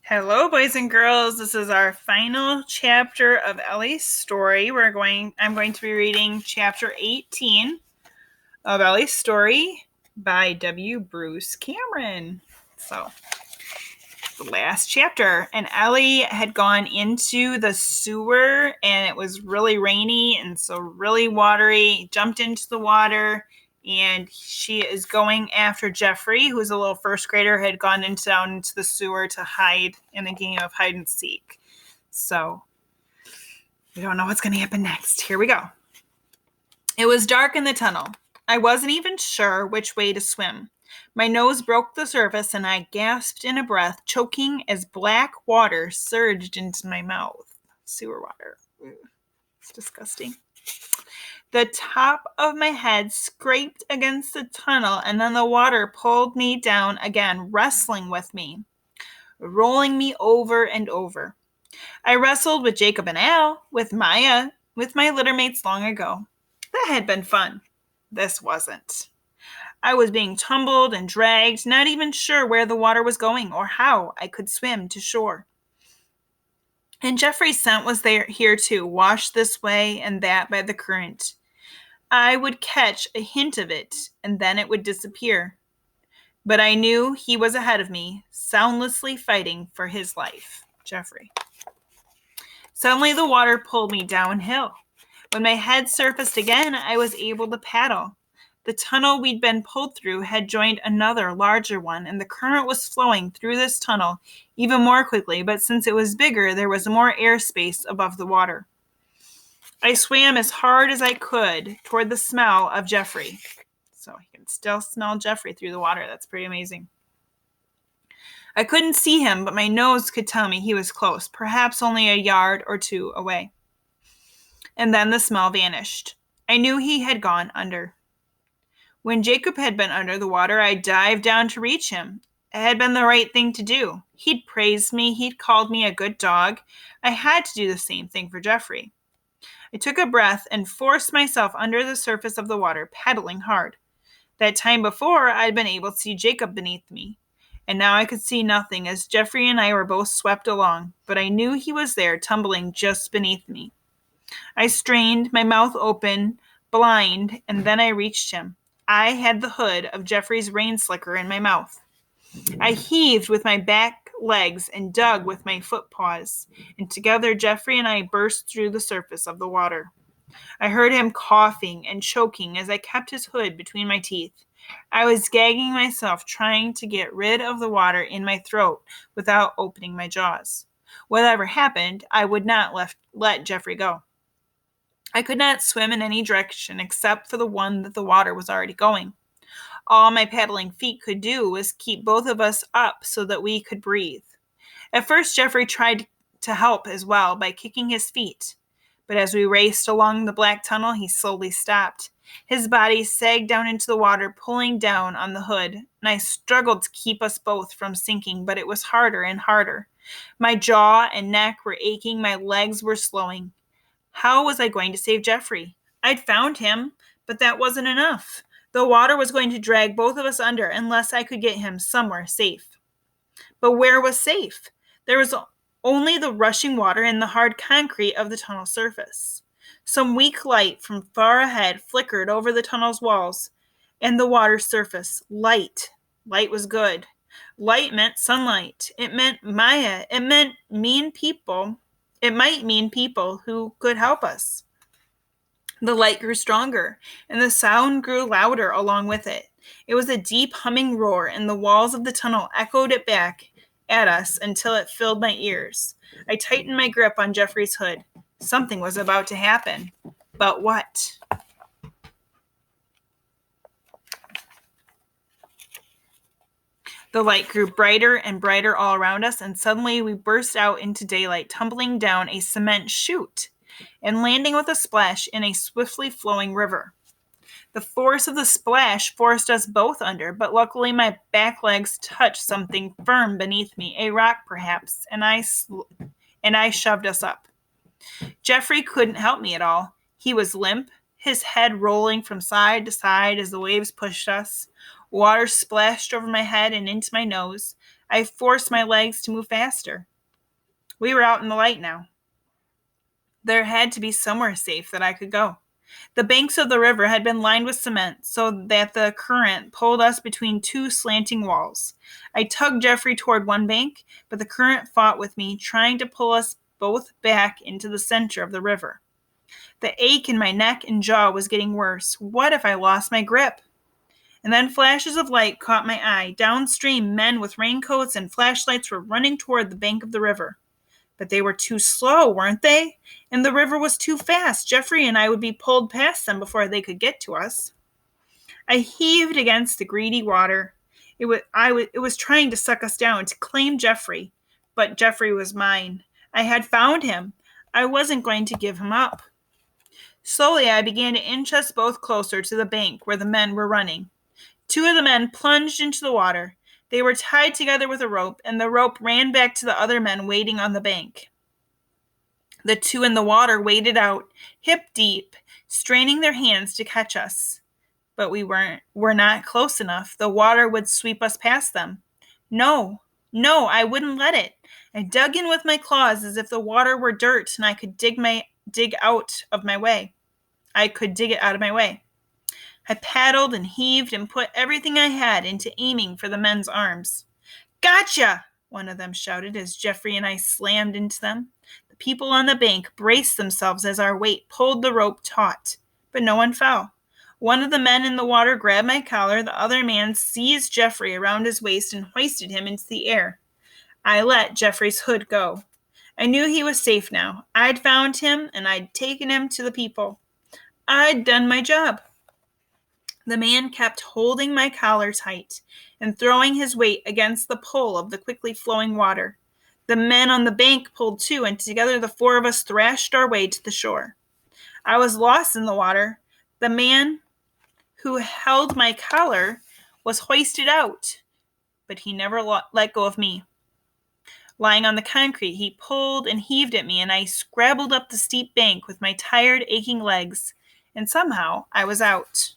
Hello, boys and girls. This is our final chapter of Ellie's story. I'm going to be reading chapter 18 of Ellie's story by W. Bruce Cameron. So, the last chapter. And Ellie had gone into the sewer and it was really rainy and so really watery. Jumped into the water and she is going after Jeffrey, who's a little first grader, had gone down into the sewer to hide in a game of hide and seek. So we don't know what's going to happen next. Here we go. It was dark in the tunnel. I wasn't even sure which way to swim. My nose broke the surface and I gasped in a breath, choking as black water surged into my mouth. Sewer water. It's disgusting. The top of my head scraped against the tunnel, and then the water pulled me down again, wrestling with me, rolling me over and over. I wrestled with Jacob and Al, with Maya, with my littermates long ago. That had been fun. This wasn't. I was being tumbled and dragged, not even sure where the water was going or how I could swim to shore. And Jeffrey's scent was here too, washed this way and that by the current. I would catch a hint of it, and then it would disappear. But I knew he was ahead of me, soundlessly fighting for his life. Jeffrey. Suddenly the water pulled me downhill. When my head surfaced again, I was able to paddle. The tunnel we'd been pulled through had joined another, larger one, and the current was flowing through this tunnel even more quickly, but since it was bigger, there was more airspace above the water. I swam as hard as I could toward the smell of Jeffrey. So you can still smell Jeffrey through the water. That's pretty amazing. I couldn't see him, but my nose could tell me he was close, perhaps only a yard or two away. And then the smell vanished. I knew he had gone under. When Jacob had been under the water, I dived down to reach him. It had been the right thing to do. He'd praised me. He'd called me a good dog. I had to do the same thing for Jeffrey. I took a breath and forced myself under the surface of the water, paddling hard. That time before, I'd been able to see Jacob beneath me. And now I could see nothing as Jeffrey and I were both swept along, but I knew he was there, tumbling just beneath me. I strained, my mouth open, blind, and then I reached him. I had the hood of Jeffrey's rain slicker in my mouth. I heaved with my back legs and dug with my foot paws, and together Jeffrey and I burst through the surface of the water. I heard him coughing and choking as I kept his hood between my teeth. I was gagging myself, trying to get rid of the water in my throat without opening my jaws. Whatever happened, I would not let Jeffrey go. I could not swim in any direction except for the one that the water was already going. All my paddling feet could do was keep both of us up so that we could breathe. At first, Jeffrey tried to help as well by kicking his feet. But as we raced along the black tunnel, he slowly stopped. His body sagged down into the water, pulling down on the hood, and I struggled to keep us both from sinking, but it was harder and harder. My jaw and neck were aching, my legs were slowing. How was I going to save Jeffrey? I'd found him, but that wasn't enough. The water was going to drag both of us under unless I could get him somewhere safe. But where was safe? There was only the rushing water and the hard concrete of the tunnel surface. Some weak light from far ahead flickered over the tunnel's walls and the water's surface. Light. Light was good. Light meant sunlight. It meant Maya. It meant mean people. It might mean people who could help us. The light grew stronger, and the sound grew louder along with it. It was a deep humming roar, and the walls of the tunnel echoed it back at us until it filled my ears. I tightened my grip on Jeffrey's hood. Something was about to happen. But what? The light grew brighter and brighter all around us, and suddenly we burst out into daylight, tumbling down a cement chute and landing with a splash in a swiftly flowing river. The force of the splash forced us both under, but luckily my back legs touched something firm beneath me, a rock perhaps, and I shoved us up. Jeffrey couldn't help me at all. He was limp, his head rolling from side to side as the waves pushed us. Water splashed over my head and into my nose. I forced my legs to move faster. We were out in the light now. There had to be somewhere safe that I could go. The banks of the river had been lined with cement so that the current pulled us between two slanting walls. I tugged Jeffrey toward one bank, but the current fought with me, trying to pull us both back into the center of the river. The ache in my neck and jaw was getting worse. What if I lost my grip? And then flashes of light caught my eye. Downstream, men with raincoats and flashlights were running toward the bank of the river. But they were too slow, weren't they? And the river was too fast. Jeffrey and I would be pulled past them before they could get to us. I heaved against the greedy water. It was trying to suck us down, to claim Jeffrey. But Jeffrey was mine. I had found him. I wasn't going to give him up. Slowly, I began to inch us both closer to the bank where the men were running. Two of the men plunged into the water. They were tied together with a rope, and the rope ran back to the other men waiting on the bank. The two in the water waded out, hip deep, straining their hands to catch us. But we were not close enough. The water would sweep us past them. No, I wouldn't let it. I dug in with my claws as if the water were dirt and I could dig it out of my way. I paddled and heaved and put everything I had into aiming for the men's arms. Gotcha! One of them shouted as Jeffrey and I slammed into them. The people on the bank braced themselves as our weight pulled the rope taut, but no one fell. One of the men in the water grabbed my collar. The other man seized Jeffrey around his waist and hoisted him into the air. I let Jeffrey's hood go. I knew he was safe now. I'd found him, and I'd taken him to the people. I'd done my job. The man kept holding my collar tight and throwing his weight against the pull of the quickly flowing water. The men on the bank pulled too, and together the four of us thrashed our way to the shore. I was lost in the water. The man who held my collar was hoisted out, but he never let go of me. Lying on the concrete, he pulled and heaved at me, and I scrabbled up the steep bank with my tired, aching legs, and somehow I was out.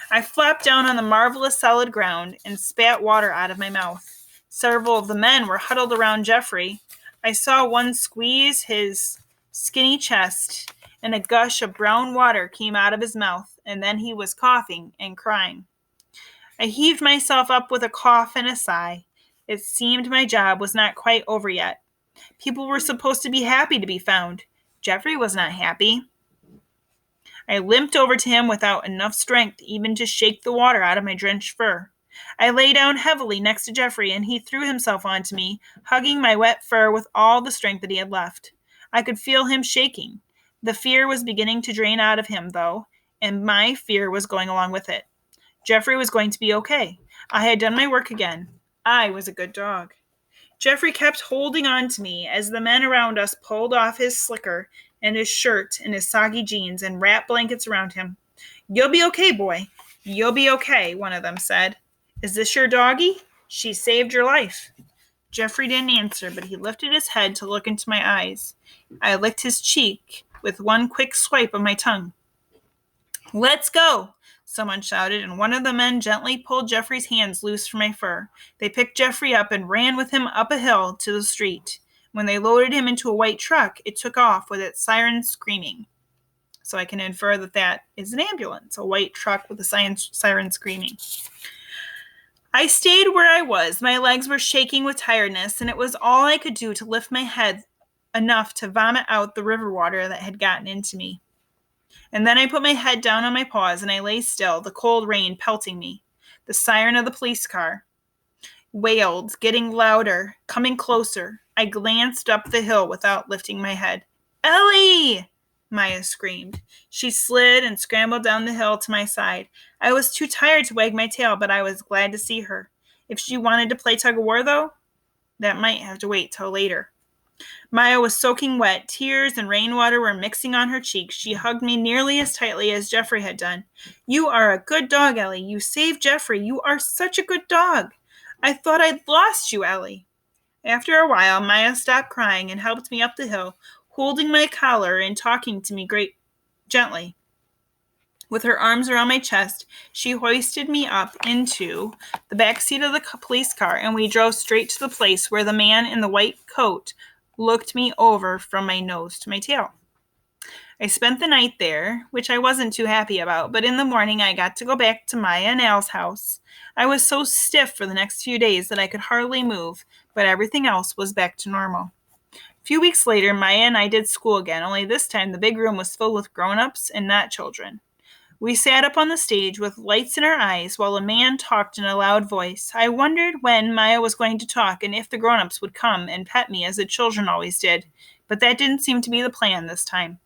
I flopped down on the marvelous solid ground and spat water out of my mouth. Several of the men were huddled around Jeffrey. I saw one squeeze his skinny chest, and a gush of brown water came out of his mouth, and then he was coughing and crying. I heaved myself up with a cough and a sigh. It seemed my job was not quite over yet. People were supposed to be happy to be found. Jeffrey was not happy. I limped over to him without enough strength even to shake the water out of my drenched fur. I lay down heavily next to Jeffrey, and he threw himself onto me, hugging my wet fur with all the strength that he had left. I could feel him shaking. The fear was beginning to drain out of him, though, and my fear was going along with it. Jeffrey was going to be okay. I had done my work again. I was a good dog. Jeffrey kept holding on to me as the men around us pulled off his slicker and his shirt and his soggy jeans and wrapped blankets around him. "You'll be okay, boy. You'll be okay," one of them said. "Is this your doggie? She saved your life." Jeffrey didn't answer, but he lifted his head to look into my eyes. I licked his cheek with one quick swipe of my tongue. "Let's go," someone shouted, and one of the men gently pulled Jeffrey's hands loose from my fur. They picked Jeffrey up and ran with him up a hill to the street. When they loaded him into a white truck, it took off with its siren screaming. So I can infer that that is an ambulance, a white truck with a siren screaming. I stayed where I was. My legs were shaking with tiredness, and it was all I could do to lift my head enough to vomit out the river water that had gotten into me. And then I put my head down on my paws, and I lay still, the cold rain pelting me. The siren of the police car wailed, getting louder, coming closer. I glanced up the hill without lifting my head. "Ellie!" Maya screamed. She slid and scrambled down the hill to my side. I was too tired to wag my tail, but I was glad to see her. If she wanted to play tug-of-war, though, that might have to wait till later. Maya was soaking wet. Tears and rainwater were mixing on her cheeks. She hugged me nearly as tightly as Jeffrey had done. "You are a good dog, Ellie. You saved Jeffrey. You are such a good dog. I thought I'd lost you, Ellie." After a while, Maya stopped crying and helped me up the hill, holding my collar and talking to me gently. With her arms around my chest, she hoisted me up into the back seat of the police car, and we drove straight to the place where the man in the white coat looked me over from my nose to my tail. I spent the night there, which I wasn't too happy about, but in the morning I got to go back to Maya and Al's house. I was so stiff for the next few days that I could hardly move, but everything else was back to normal. A few weeks later, Maya and I did school again, only this time the big room was filled with grown-ups and not children. We sat up on the stage with lights in our eyes while a man talked in a loud voice. I wondered when Maya was going to talk and if the grown-ups would come and pet me as the children always did, but that didn't seem to be the plan this time.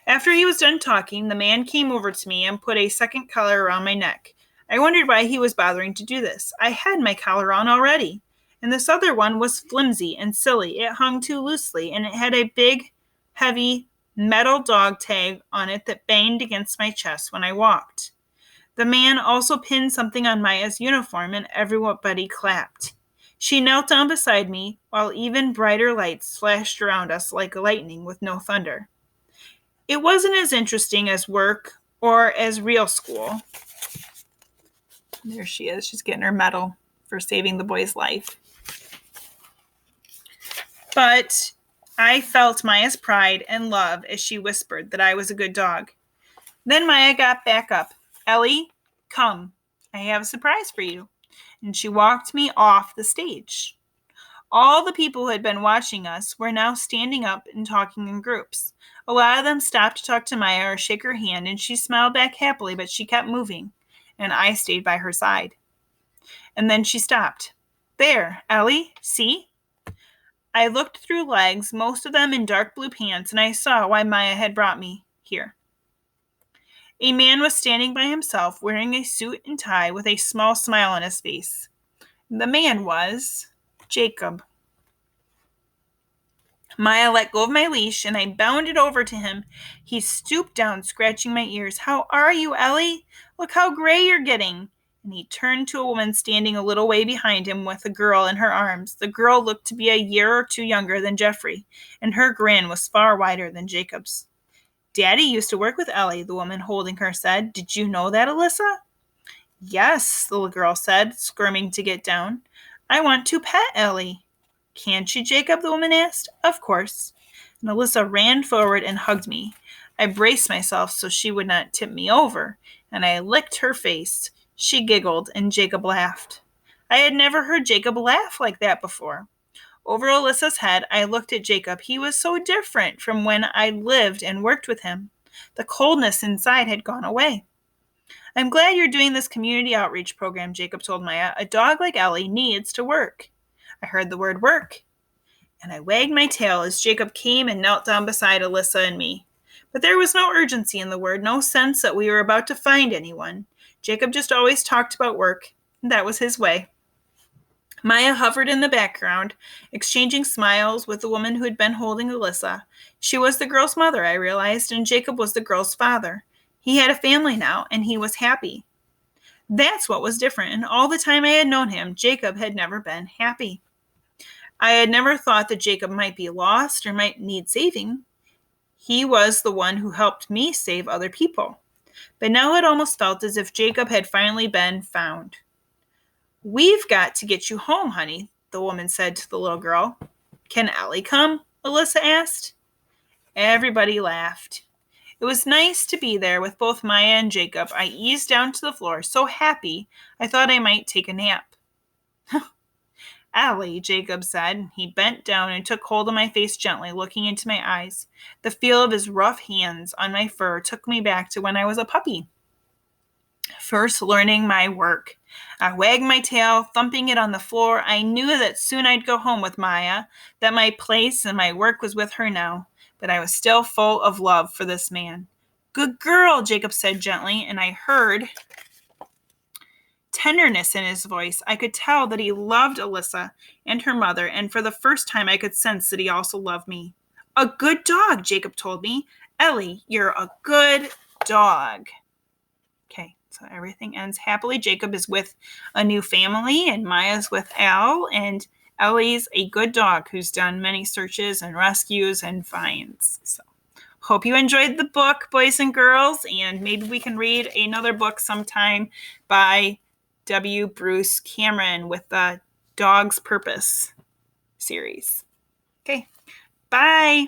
After he was done talking, the man came over to me and put a second collar around my neck. I wondered why he was bothering to do this. I had my collar on already, and this other one was flimsy and silly. It hung too loosely, and it had a big, heavy metal dog tag on it that banged against my chest when I walked. The man also pinned something on Maya's uniform, and everybody clapped. She knelt down beside me, while even brighter lights flashed around us like lightning with no thunder. It wasn't as interesting as work or as real school. There she is. She's getting her medal for saving the boy's life. But I felt Maya's pride and love as she whispered that I was a good dog. Then Maya got back up. Ellie, come. I have a surprise for you. And she walked me off the stage. All the people who had been watching us were now standing up and talking in groups. A lot of them stopped to talk to Maya or shake her hand, and she smiled back happily, but she kept moving, and I stayed by her side. And then she stopped. There, Ellie, see? I looked through legs, most of them in dark blue pants, and I saw why Maya had brought me here. A man was standing by himself, wearing a suit and tie with a small smile on his face. The man was Jacob. Maya let go of my leash, and I bounded over to him. He stooped down, scratching my ears. How are you, Ellie? Look how gray you're getting. And he turned to a woman standing a little way behind him with a girl in her arms. The girl looked to be a year or two younger than Jeffrey, and her grin was far wider than Jacob's. Daddy used to work with Ellie, the woman holding her said. Did you know that, Alyssa? Yes, the little girl said, squirming to get down. I want to pet Ellie. Can't you, Jacob? The woman asked. Of course. And Alyssa ran forward and hugged me. I braced myself so she would not tip me over, and I licked her face. She giggled, and Jacob laughed. I had never heard Jacob laugh like that before. Over Alyssa's head, I looked at Jacob. He was so different from when I lived and worked with him. The coldness inside had gone away. I'm glad you're doing this community outreach program, Jacob told Maya. A dog like Ellie needs to work. I heard the word work, and I wagged my tail as Jacob came and knelt down beside Alyssa and me. But there was no urgency in the word, no sense that we were about to find anyone. Jacob just always talked about work, and that was his way. Maya hovered in the background, exchanging smiles with the woman who had been holding Alyssa. She was the girl's mother, I realized, and Jacob was the girl's father. He had a family now, and he was happy. That's what was different, and all the time I had known him, Jacob had never been happy. I had never thought that Jacob might be lost or might need saving. He was the one who helped me save other people. But now it almost felt as if Jacob had finally been found. We've got to get you home, honey, the woman said to the little girl. Can Ellie come? Alyssa asked. Everybody laughed. It was nice to be there with both Maya and Jacob. I eased down to the floor, so happy I thought I might take a nap. Ellie, Jacob said. He bent down and took hold of my face gently, looking into my eyes. The feel of his rough hands on my fur took me back to when I was a puppy. First learning my work. I wagged my tail, thumping it on the floor. I knew that soon I'd go home with Maya, that my place and my work was with her now. But I was still full of love for this man. Good girl, Jacob said gently, and I heard tenderness in his voice. I could tell that he loved Alyssa and her mother, and for the first time I could sense that he also loved me. A good dog, Jacob told me. Ellie, you're a good dog. Okay, so everything ends happily. Jacob is with a new family, and Maya's with Al, and Ellie's a good dog who's done many searches and rescues and finds. So Hope you enjoyed the book, boys and girls, and maybe we can read another book sometime by W. Bruce Cameron with the Dog's Purpose series. Okay, bye.